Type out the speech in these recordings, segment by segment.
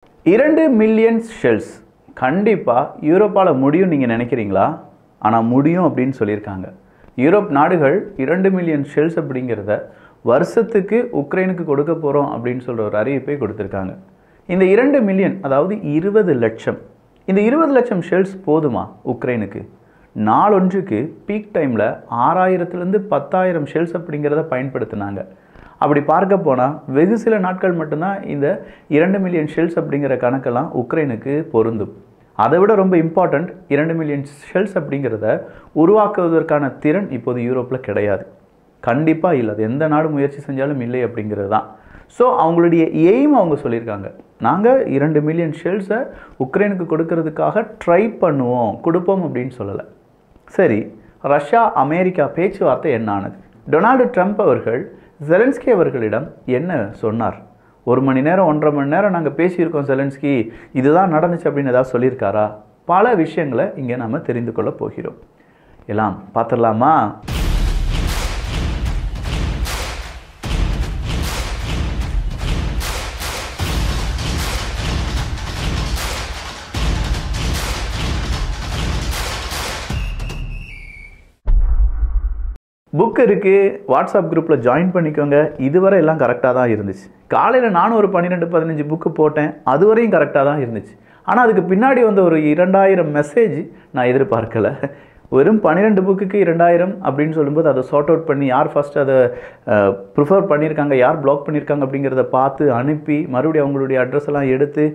2 million shells கண்டிப்பாக யூரோப்பால் முடியும் நீங்கள் நினைக்கிறீங்களா? ஆனால் முடியும் அப்படின்னு சொல்லியிருக்காங்க. யூரோப் நாடுகள் 2 மில்லியன் ஷெல்ஸ் அப்படிங்கிறத வருஷத்துக்கு உக்ரைனுக்கு கொடுக்க போகிறோம் அப்படின்னு சொல்கிற ஒரு அறிவிப்பை கொடுத்துருக்காங்க. இந்த 2 மில்லியன் அதாவது 20 லட்சம், இந்த 20 லட்சம் ஷெல்ஸ் போதுமா உக்ரைனுக்கு? நாளொன்றுக்கு பீக் டைமில் 6000லேருந்து 10,000 ஷெல்ஸ் அப்படிங்கிறத பயன்படுத்தினாங்க. அப்படி பார்க்க போனால் வெகு சில நாட்கள் மட்டும்தான் இந்த 2 மில்லியன் ஷெல்ஸ் அப்படிங்கிற கணக்கெல்லாம் உக்ரைனுக்கு பொருந்தும். அதை விட ரொம்ப இம்பார்ட்டண்ட், 2 மில்லியன் ஷெல்ஸ் அப்படிங்கிறத உருவாக்குவதற்கான திறன் இப்போது யூரோப்பில் கிடையாது. கண்டிப்பாக இல்லை, அது எந்த நாடு முயற்சி செஞ்சாலும் இல்லை அப்படிங்கிறது தான். ஸோ அவங்களுடைய எய்ம் அவங்க சொல்லியிருக்காங்க, நாங்கள் 2 மில்லியன் ஷெல்ஸை உக்ரைனுக்கு கொடுக்கறதுக்காக ட்ரை பண்ணுவோம், கொடுப்போம் அப்படின்னு சொல்லலை. சரி, ரஷ்யா அமெரிக்கா பேச்சுவார்த்தை என்ன ஆனது? டொனால்டு ட்ரம்ப் அவர்கள் ஜெலன்ஸ்கி அவர்களிடம் என்ன சொன்னார்? 1 மணி நேரம் 1.5 மணி நேரம் நாங்கள் பேசியிருக்கோம் ஜெலன்ஸ்கி, இதுதான் நடந்துச்சு அப்படின்னு ஏதாவது சொல்லியிருக்காரா? பல விஷயங்களை இங்கே நம்ம தெரிந்து கொள்ள போகிறோம். எல்லாம் பார்த்துடலாமா? புக் இருக்குது, வாட்ஸ்அப் குரூப்பில் ஜாயின் பண்ணிக்கோங்க. இதுவரை எல்லாம் கரெக்டாக தான் இருந்துச்சு. காலையில் நானும் ஒரு 12-15 புக்கு போட்டேன், அதுவரையும் கரெக்டாக தான் இருந்துச்சு. ஆனால் அதுக்கு பின்னாடி வந்து ஒரு 2000 மெசேஜ் நான் எதிர்பார்க்கலை. வெறும் 12 புக்குக்கு 2000 அப்படின்னு சொல்லும்போது அதை சார்ட் அவுட் பண்ணி யார் ஃபஸ்ட்டு அதை ப்ரிஃபர் பண்ணியிருக்காங்க, யார் பிளாக் பண்ணியிருக்காங்க அப்படிங்கிறத பார்த்து அனுப்பி மறுபடியும் அவங்களுடைய அட்ரஸ் எல்லாம் எடுத்து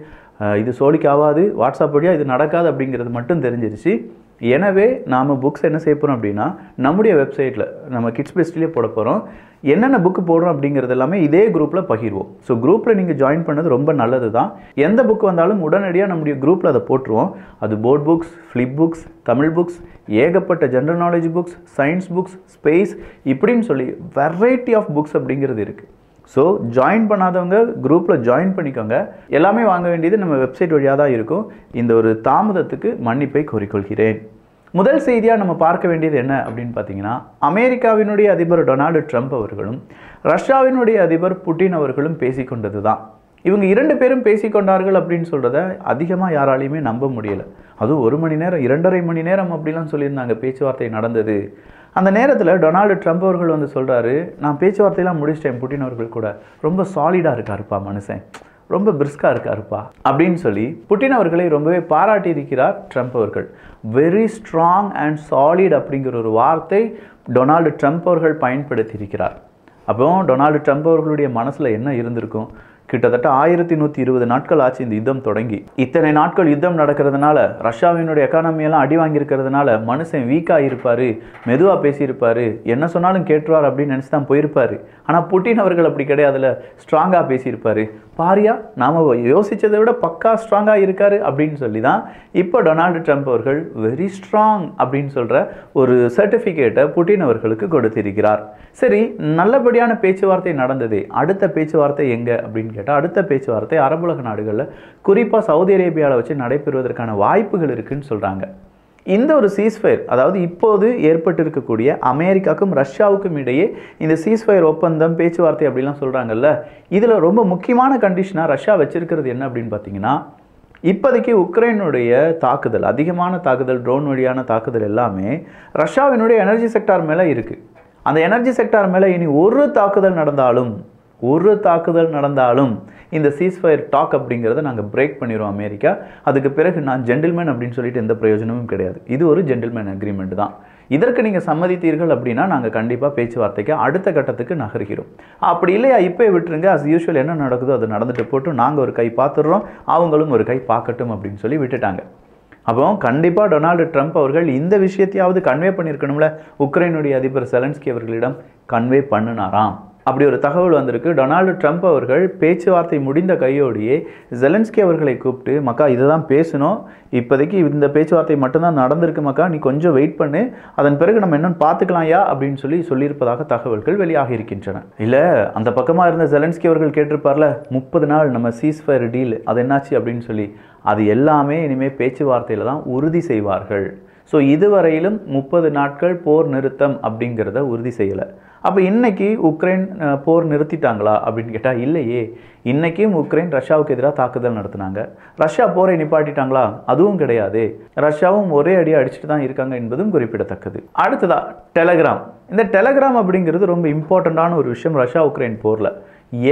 இது சோழிக்கு ஆகாது, வாட்ஸ்அப் வழியாக இது நடக்காது அப்படிங்கிறது மட்டும் தெரிஞ்சிருச்சு. எனவே நாம் புக்ஸ் என்ன செய்ய போகிறோம் அப்படின்னா, நம்முடைய வெப்சைட்டில் நம்ம கிட்ஸ் பெஸ்ட்லேயே போட போகிறோம். என்னென்ன புக்கு போடுறோம் அப்படிங்கிறது எல்லாமே இதே குரூப்பில் பகிர்வோம். ஸோ குரூப்பில் நீங்கள் ஜாயின் பண்ணது ரொம்ப நல்லது தான். எந்த புக் வந்தாலும் உடனடியாக நம்முடைய குரூப்பில் அதை போட்டுருவோம். அது board books, flip books, Tamil books, ஏகப்பட்ட general knowledge books, science books, space, இப்படின்னு சொல்லி வெரைட்டி ஆஃப் புக்ஸ் அப்படிங்கிறது இருக்குது. ஸோ ஜாயின் பண்ணாதவங்க குரூப்பில் ஜாயின் பண்ணிக்கோங்க. எல்லாமே வாங்க வேண்டியது நம்ம வெப்சைட் வழியாக தான் இருக்கும். இந்த ஒரு தாமதத்துக்கு மன்னிப்பை கோரிக்கொள்கிறேன். முதல் செய்தியாக நம்ம பார்க்க வேண்டியது என்ன அப்படின்னு பார்த்தீங்கன்னா, அமெரிக்காவினுடைய அதிபர் டொனால்டு ட்ரம்ப் அவர்களும் ரஷ்யாவினுடைய அதிபர் புட்டின் அவர்களும் பேசிக்கொண்டது தான். இவங்க 2 பேரும் பேசிக்கொண்டார்கள் அப்படின்னு சொல்கிறத அதிகமாக யாராலையுமே நம்ப முடியலை. அதுவும் 1 மணி நேரம் 2.5 மணி நேரம் அப்படிலாம் சொல்லியிருந்தாங்க பேச்சுவார்த்தை நடந்தது. அந்த நேரத்தில் டொனால்டு ட்ரம்ப் அவர்கள் வந்து சொல்கிறாரு, நான் பேச்சுவார்த்தையெல்லாம் முடிச்சிட்டேன், புட்டின் அவர்கள் கூட ரொம்ப சாலிடாக இருக்காருப்பா மனுஷன், ரொம்ப பிரிஸ்காக இருக்காருப்பா அப்படின்னு சொல்லி புட்டின் அவர்களை ரொம்பவே பாராட்டி இருக்கிறார் ட்ரம்ப் அவர்கள். வெரி ஸ்ட்ராங் அண்ட் சாலிட் அப்படிங்கிற ஒரு வார்த்தை டொனால்டு ட்ரம்ப் அவர்கள் பயன்படுத்தி இருக்கிறார். அப்போ டொனால்டு ட்ரம்ப் அவர்களுடைய மனசில் என்ன இருந்திருக்கும்? கிட்டத்தட்ட 1120 நாட்கள் ஆச்சு இந்த யுத்தம் தொடங்கி. இத்தனை நாட்கள் யுத்தம் நடக்கிறதுனால, ரஷ்யாவினுடைய எக்கானமியெல்லாம் அடி வாங்கியிருக்கிறதுனால மனுஷன் வீக்காக இருப்பார், மெதுவாக பேசியிருப்பார், என்ன சொன்னாலும் கேட்டுருவார் அப்படின்னு நினச்சி தான் போயிருப்பார். ஆனால் புட்டின் அவர்கள் அப்படி கிடையாதுல, ஸ்ட்ராங்காக பேசியிருப்பார். பாரியா, நாம் யோசித்ததை விட பக்கா ஸ்ட்ராங்காக இருக்கார் அப்படின்னு சொல்லி தான் இப்போ டொனால்டு ட்ரம்ப் அவர்கள் வெரி ஸ்ட்ராங் அப்படின்னு சொல்கிற ஒரு சர்டிஃபிகேட்டை புட்டின் அவர்களுக்கு கொடுத்திருக்கிறார். சரி, நல்லபடியான பேச்சுவார்த்தை நடந்தது. அடுத்த பேச்சுவார்த்தை எங்கே அப்படின்னு கேட்டால், அடுத்த பேச்சுவார்த்தை அரபுலக நாடுகளில் குறிப்பாக சவுதி அரேபியாவில் வச்சு நடைபெறுவதற்கான வாய்ப்புகள் இருக்குன்னு சொல்கிறாங்க. இந்த ஒரு சீஸ்ஃபயர், அதாவது இப்போது ஏற்பட்டிருக்கக்கூடிய அமெரிக்காவுக்கும் ரஷ்யாவுக்கும் இடையே இந்த சீஸ்ஃபயர் ஒப்பந்தம் பேச்சுவார்த்தை அப்படிலாம் சொல்கிறாங்கல்ல, இதில் ரொம்ப முக்கியமான கண்டிஷனாக ரஷ்யா வச்சிருக்கிறது என்ன அப்படின்னு பார்த்தீங்கன்னா, இப்போதைக்கு உக்ரைனுடைய தாக்குதல், அதிகமான தாக்குதல், ட்ரோன் வழியான தாக்குதல் எல்லாமே ரஷ்யாவினுடைய எனர்ஜி செக்டார் மேலே இருக்குது. அந்த எனர்ஜி செக்டார் மேலே இனி ஒரு தாக்குதல் நடந்தாலும் இந்த சீஸ்ஃபயர் டாக் அப்படிங்கிறத நாங்கள் பிரேக் பண்ணிடுவோம் அமெரிக்கா. அதுக்கு பிறகு நான் ஜென்டில்மேன் அப்படின்னு சொல்லிட்டு எந்த பிரயோஜனமும் கிடையாது. இது ஒரு ஜென்டில்மேன் அக்ரிமெண்ட் தான். இதற்கு நீங்கள் சம்மதித்தீர்கள் அப்படின்னா நாங்கள் கண்டிப்பாக பேச்சுவார்த்தைக்கு அடுத்த கட்டத்துக்கு நகர்கிறோம். அப்படி இல்லையா, இப்போ விட்டுருங்க, அஸ் யூஷுவல் என்ன நடக்குதோ அது நடந்துட்டு போட்டு நாங்கள் ஒரு கை பார்த்துடுறோம், அவங்களும் ஒரு கை பார்க்கட்டும் அப்படின்னு சொல்லி விட்டுட்டாங்க. அப்போ கண்டிப்பாக டொனால்டு ட்ரம்ப் அவர்கள் இந்த விஷயத்தையாவது கன்வே பண்ணியிருக்கணும்ல, உக்ரைனுடைய அதிபர் ஜெலன்ஸ்கி அவர்களிடம் கன்வே பண்ணினாராம். அப்படி ஒரு தகவல் வந்திருக்கு. டொனால்டு ட்ரம்ப் அவர்கள் பேச்சுவார்த்தை முடிந்த கையோடையே ஜெலன்ஸ்கி அவர்களை கூப்பிட்டு, மக்கா இதுதான் பேசணும், இப்போதைக்கு இந்த பேச்சுவார்த்தை மட்டும்தான் நடந்திருக்கு மக்கா, நீ கொஞ்சம் வெயிட் பண்ணு, அதன் பிறகு நம்ம என்னன்னு பார்த்துக்கலாம்யா அப்படின்னு சொல்லியிருப்பதாக தகவல்கள் வெளியாக இருக்கின்றன. இல்லை, அந்த பக்கமாக இருந்த ஜெலன்ஸ்கி அவர்கள் கேட்டிருப்பார்ல, 30 நாள் நம்ம சீஸ்ஃபயர் டீல் அது என்னாச்சு அப்படின்னு சொல்லி, அது எல்லாமே இனிமேல் பேச்சுவார்த்தையில் தான் உறுதி செய்வார்கள். ஸோ இதுவரையிலும் 30 நாட்கள் போர் நிறுத்தம் அப்படிங்கிறத உறுதி செய்யலை. அப்போ இன்னைக்கு உக்ரைன் போர் நிறுத்திட்டாங்களா அப்படின்னு கேட்டால் இல்லையே. இன்னைக்கும் உக்ரைன் ரஷ்யாவுக்கு எதிராக தாக்குதல் நடத்தினாங்க. ரஷ்யா போரை நிப்பாட்டிட்டாங்களா? அதுவும் கிடையாது. ரஷ்யாவும் ஒரே அடியாக அடிச்சுட்டு தான் இருக்காங்க என்பதும் குறிப்பிடத்தக்கது. அடுத்ததா டெலகிராம். இந்த டெலகிராம் அப்படிங்கிறது ரொம்ப இம்பார்ட்டண்ட்டான ஒரு விஷயம் ரஷ்யா உக்ரைன் போரில்.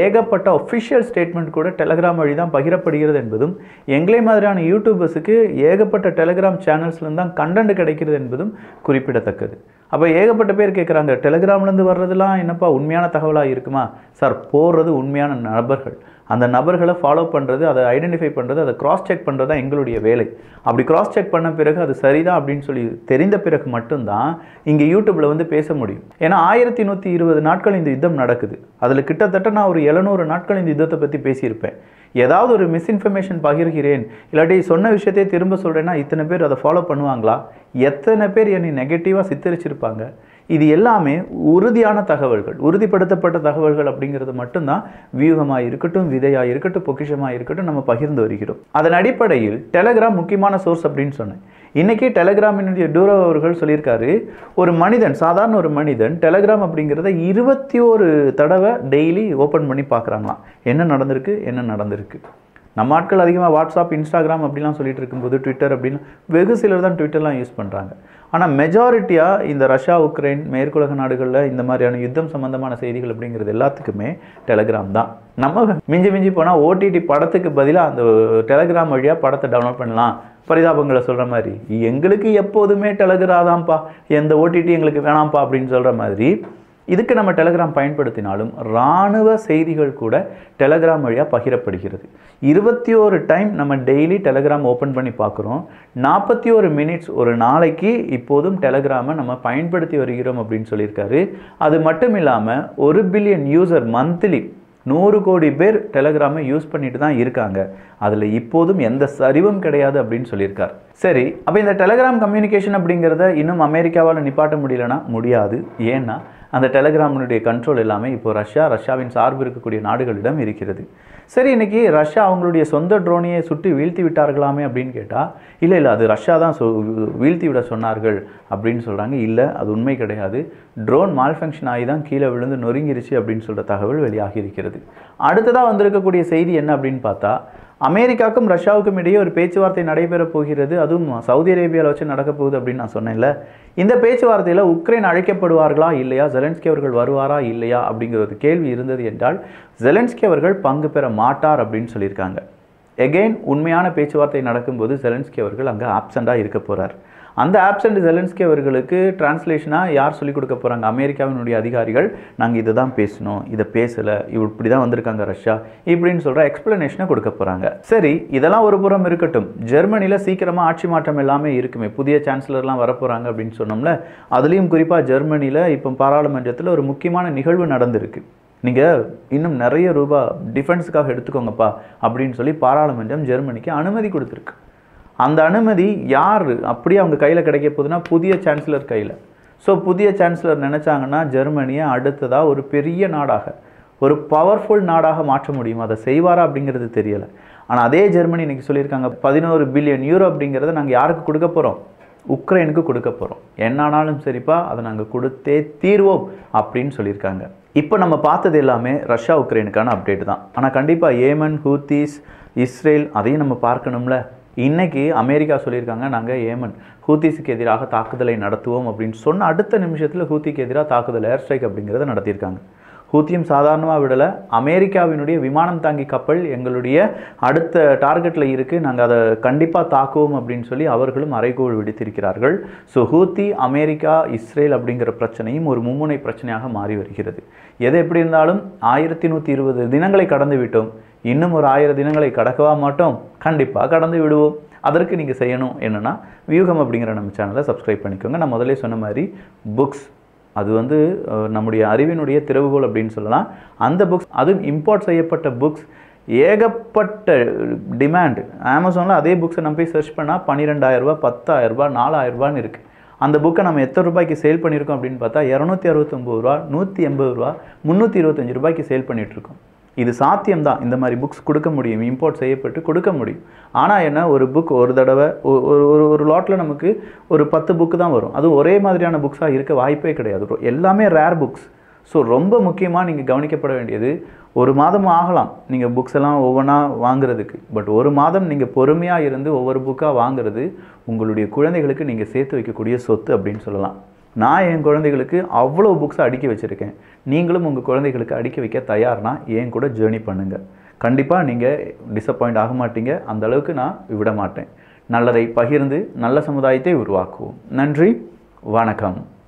ஏகப்பட்ட ஒஃபிஷியல் ஸ்டேட்மெண்ட் கூட டெலகிராம் வழி தான் பகிரப்படுகிறது என்பதும், எங்களை மாதிரியான யூடியூபர்ஸுக்கு ஏகப்பட்ட டெலகிராம் சேனல்ஸ்லேருந்து தான் கண்டென்ட் கிடைக்கிறது என்பதும் குறிப்பிடத்தக்கது. அப்போ ஏகப்பட்ட பேர் கேட்குறாங்க, டெலகிராம்லேருந்து வர்றதுலாம் என்னப்பா உண்மையான தகவலாக இருக்குமா? சார், போடுறது உண்மையான நபர்கள், அந்த நபர்களை ஃபாலோ பண்ணுறது, அதை ஐடென்டிஃபை பண்ணுறது, அதை கிராஸ் செக் பண்ணுறது தான் எங்களுடைய வேலை. அப்படி கிராஸ் செக் பண்ண பிறகு அது சரிதான் அப்படின்னு சொல்லி தெரிந்த பிறகு மட்டும்தான் இங்கே யூடியூப்பில் வந்து பேச முடியும். ஏன்னா 1120 நாட்கள் இந்த யுத்தம் நடக்குது. அதில் கிட்டத்தட்ட நான் ஒரு 700 நாட்கள் இந்த யுத்தத்தை பற்றி பேசியிருப்பேன். ஏதாவது ஒரு மிஸ்இன்ஃபர்மேஷன் பகிர்கிறேன், இல்லாட்டி சொன்ன விஷயத்தையே திரும்ப சொல்கிறேன்னா இத்தனை பேர் அதை ஃபாலோ பண்ணுவாங்களா? எத்தனை பேர் என்னை நெகட்டிவாக சித்தரிச்சிருப்பாங்க? இது எல்லாமே உறுதியான தகவல்கள், உறுதிப்படுத்தப்பட்ட தகவல்கள் அப்படிங்கிறது மட்டும்தான் வியூகமாக இருக்கட்டும், விதையாக இருக்கட்டும், பொக்கிஷமாக இருக்கட்டும் நம்ம பகிர்ந்து வருகிறோம். அதன் அடிப்படையில் டெலகிராம் முக்கியமான சோர்ஸ் அப்படின்னு சொன்னேன். இன்றைக்கி டெலகிராமினுடைய டூரோ அவர்கள் சொல்லியிருக்காரு, ஒரு மனிதன், சாதாரண ஒரு மனிதன் டெலகிராம் அப்படிங்கிறத 21 தடவை டெய்லி ஓப்பன் பண்ணி பார்க்குறாங்களாம். என்ன நடந்திருக்கு. நம்ம ஆட்கள் அதிகமாக வாட்ஸ்அப், இன்ஸ்டாகிராம் அப்படிலாம் சொல்லிட்டு இருக்கும்போது ட்விட்டர் அப்படின்னு வெகு சிலர் தான் ட்விட்டர்லாம் யூஸ் பண்ணுறாங்க. ஆனால் மெஜாரிட்டியாக இந்த ரஷ்யா உக்ரைன் மேற்குலக நாடுகளில் இந்த மாதிரியான யுத்தம் சம்பந்தமான செய்திகள் அப்படிங்கிறது எல்லாத்துக்குமே டெலகிராம் தான். நம்ம மிஞ்சி போனால் ஓடிடி படத்துக்கு பதிலாக அந்த டெலகிராம் வழியாக படத்தை டவுன்லோட் பண்ணலாம். பரிதாபங்களை சொல்கிற மாதிரி, எங்களுக்கு எப்போதுமே டெலகிராம் தான்ப்பா, எந்த ஓடிடி எங்களுக்கு வேணாம்ப்பா அப்படின்னு சொல்கிற மாதிரி இதுக்கு நம்ம டெலகிராம் பயன்படுத்தினாலும் இராணுவ செய்திகள் கூட டெலகிராம் வழியாக பகிரப்படுகிறது. 21 டைம் நம்ம டெய்லி டெலகிராம் ஓப்பன் பண்ணி பார்க்குறோம். 41 மினிட்ஸ் ஒரு நாளைக்கு இப்போதும் டெலகிராமை நம்ம பயன்படுத்தி வருகிறோம் அப்படின்னு சொல்லியிருக்காரு. அது மட்டும் இல்லாமல் 1 பில்லியன் யூசர் மந்த்லி, 100 கோடி பேர் டெலகிராமை யூஸ் பண்ணிட்டு தான் இருக்காங்க. அதில் இப்போதும் எந்த சரிவும் கிடையாது அப்படின்னு சொல்லியிருக்கார். சரி, அப்போ இந்த டெலகிராம் கம்யூனிகேஷன் அப்படிங்கிறத இன்னும் அமெரிக்காவால் நிப்பாட்ட முடியலன்னா முடியாது. ஏன்னா அந்த டெலகிராமினுடைய கண்ட்ரோல் எல்லாமே இப்போ ரஷ்யாவின் சார்பு இருக்கக்கூடிய நாடுகளிடம் இருக்கிறது. சரி, இன்றைக்கி ரஷ்யா அவங்களுடைய சொந்த ட்ரோனையை சுட்டு வீழ்த்தி விட்டார்களாமே அப்படின்னு கேட்டால் இல்லை, அது ரஷ்யா தான் வீழ்த்தி விட சொன்னார்கள் அப்படின்னு சொல்கிறாங்க. இல்லை, அது உண்மை கிடையாது. ட்ரோன் மால்ஃபங்க்ஷன் ஆகி தான் கீழே விழுந்து நொறுங்கிருச்சு அப்படின்னு சொல்கிற தகவல் வெளியாகி இருக்கிறது. அடுத்ததாக வந்திருக்கக்கூடிய செய்தி என்ன அப்படின்னு பார்த்தா, அமெரிக்காவுக்கும் ரஷ்யாவுக்கும் இடையே ஒரு பேச்சுவார்த்தை நடைபெற போகிறது. அதுவும் சவுதி அரேபியாவில் வச்சு நடக்க போகுது அப்படின்னு நான் சொன்னேன்ல. இந்த பேச்சுவார்த்தையில் உக்ரைன் அழைக்கப்படுவார்களா இல்லையா, ஜெலன்ஸ்கி அவர்கள் வருவாரா இல்லையா அப்படிங்கிற ஒரு கேள்வி இருந்தது என்றால் ஜெலன்ஸ்கி அவர்கள் பங்கு பெற மாட்டார் அப்படின்னு சொல்லியிருக்காங்க. எகெயின் உண்மையான பேச்சுவார்த்தை நடக்கும்போது ஜெலன்ஸ்கி அவர்கள் அங்கே ஆப்சண்டாக இருக்க போகிறார். அந்த ஆப்சண்ட் ஜெலன்ஸ்கி அவர்களுக்கு டிரான்ஸ்லேஷனாக யார் சொல்லிக் கொடுக்க போகிறாங்க? அமெரிக்காவினுடைய அதிகாரிகள். நாங்கள் இதை தான் பேசணும், இதை பேசலை, இப்படி தான் வந்திருக்காங்க ரஷ்யா இப்படின்னு சொல்கிற எக்ஸ்பிளனேஷனை கொடுக்க போகிறாங்க. சரி, இதெல்லாம் ஒரு புறம் இருக்கட்டும். ஜெர்மனியில் சீக்கிரமாக ஆட்சி மாற்றம் எல்லாமே இருக்குமே, புதிய சான்சலர்லாம் வரப்போகிறாங்க அப்படின்னு சொன்னோம்ல. அதுலேயும் குறிப்பாக ஜெர்மனியில் இப்போ பாராளுமன்றத்தில் ஒரு முக்கியமான நிகழ்வு நடந்திருக்கு. நீங்கள் இன்னும் நிறைய ரூபா டிஃபென்ஸுக்காக எடுத்துக்கோங்கப்பா அப்படின்னு சொல்லி பாராளுமன்றம் ஜெர்மனிக்கு அனுமதி கொடுத்துருக்கு. அந்த அனுமதி யார் அப்படியே அவங்க கையில் கிடைக்க போகுதுன்னா புதிய சான்சலர் கையில். ஸோ புதிய சான்சலர் நினச்சாங்கன்னா ஜெர்மனியை அடுத்ததாக ஒரு பெரிய நாடாக, ஒரு பவர்ஃபுல் நாடாக மாற்ற முடியும். அதை செய்வாரா அப்படிங்கிறது தெரியலை. ஆனால் அதே ஜெர்மனி இன்றைக்கி சொல்லியிருக்காங்க 11 பில்லியன் யூரோ அப்படிங்கிறத நாங்கள் யாருக்கு கொடுக்க போகிறோம்? உக்ரைனுக்கு கொடுக்க போகிறோம். என்னானாலும் சரிப்பா, அதை நாங்கள் கொடுத்தே தீர்வோம் அப்படின்னு சொல்லியிருக்காங்க. இப்போ நம்ம பார்த்தது எல்லாமே ரஷ்யா உக்ரைனுக்கான அப்டேட் தான். ஆனால் கண்டிப்பாக ஏமன், ஹூத்திஸ், இஸ்ரேல் அதையும் நம்ம பார்க்கணும்ல. இன்றைக்கி அமெரிக்கா சொல்லியிருக்காங்க, நாங்கள் ஏமன் ஹூத்திஸுக்கு எதிராக தாக்குதலை நடத்துவோம் அப்படின்னு சொன்ன அடுத்த நிமிஷத்தில் ஹூத்திக்கு எதிராக தாக்குதல், ஏர் ஸ்ட்ரைக் அப்படிங்கிறத நடத்தியிருக்காங்க. ஹூத்தியும் சாதாரணமாக விடலை. அமெரிக்காவினுடைய விமானம் தாங்கி கப்பல் எங்களுடைய அடுத்த டார்கெட்டில் இருக்குது, நாங்கள் அதை கண்டிப்பாக தாக்குவோம் அப்படின்னு சொல்லி அவர்களும் அறைகோள் விடுத்திருக்கிறார்கள். ஸோ ஹூத்தி, அமெரிக்கா, இஸ்ரேல் அப்படிங்கிற பிரச்சனையும் ஒரு மும்முனை பிரச்சனையாக மாறி வருகிறது. எது எப்படி இருந்தாலும் 1120 தினங்களை கடந்து விட்டோம். இன்னும் ஒரு 1000 தினங்களை கடக்கவா மாட்டோம்? கண்டிப்பாக கடந்து விடுவோம். அதற்கு நீங்கள் செய்யணும் என்னென்னா, வியூகம் அப்படிங்கிற நம்ம சேனலை சப்ஸ்கிரைப் பண்ணிக்கோங்க. நான் முதலே சொன்ன மாதிரி புக்ஸ், அது வந்து நம்முடைய அறிவினுடைய திறவுகோல் அப்படின்னு சொல்லலாம். அந்த புக்ஸ், அதுவும் இம்போர்ட் செய்யப்பட்ட புக்ஸ், ஏகப்பட்ட டிமாண்ட். அமேசானில் அதே புக்ஸை நம்ம போய் சர்ச் பண்ணால் 12,000 ரூபா, 10,000 ரூபா, 4,000 ரூபான்னு இருக்குது. அந்த புக்கை நம்ம எத்தனை ரூபாய்க்கு சேல் பண்ணியிருக்கோம் அப்படின்னு பார்த்தா 269 ரூபா, 180 ரூபா, 325 ரூபாய்க்கு சேல் பண்ணிகிட்ருக்கோம். இது சாத்தியம்தான், இந்த மாதிரி புக்ஸ் கொடுக்க முடியும், இம்போர்ட் செய்யப்பட்டு கொடுக்க முடியும். ஆனால் என்ன, ஒரு புக் ஒரு தடவை ஒரு லாட்டில் நமக்கு ஒரு 10 புக்கு தான் வரும். அதுவும் ஒரே மாதிரியான புக்ஸாக இருக்க வாய்ப்பே கிடையாது. எல்லாமே ரேர் புக்ஸ். ஸோ ரொம்ப முக்கியமாக நீங்கள் கவனிக்கப்பட வேண்டியது, ஒரு மாதம் ஆகலாம் நீங்கள் புக்ஸ் எல்லாம் ஒவ்வொன்றா வாங்குறதுக்கு. பட் ஒரு மாதம் நீங்கள் பொறுமையாக இருந்து ஒவ்வொரு புக்காக வாங்குறது உங்களுடைய குழந்தைகளுக்கு நீங்கள் சேர்த்து வைக்கக்கூடிய சொத்து அப்படின்னு சொல்லலாம். நான் என் குழந்தைகளுக்கு அவ்வளோ புக்ஸை அடுக்கி வச்சுருக்கேன். நீங்களும் உங்கள் குழந்தைகளுக்கு அடுக்கி வைக்க தயார்னா என் கூட ஜேர்னி பண்ணுங்கள். கண்டிப்பாக நீங்கள் டிசப்பாயிண்ட் ஆக மாட்டீங்க. அந்த அளவுக்கு நான் விட மாட்டேன். நல்லதை பகிர்ந்து நல்ல சமுதாயத்தை உருவாக்குவோம். நன்றி, வணக்கம்.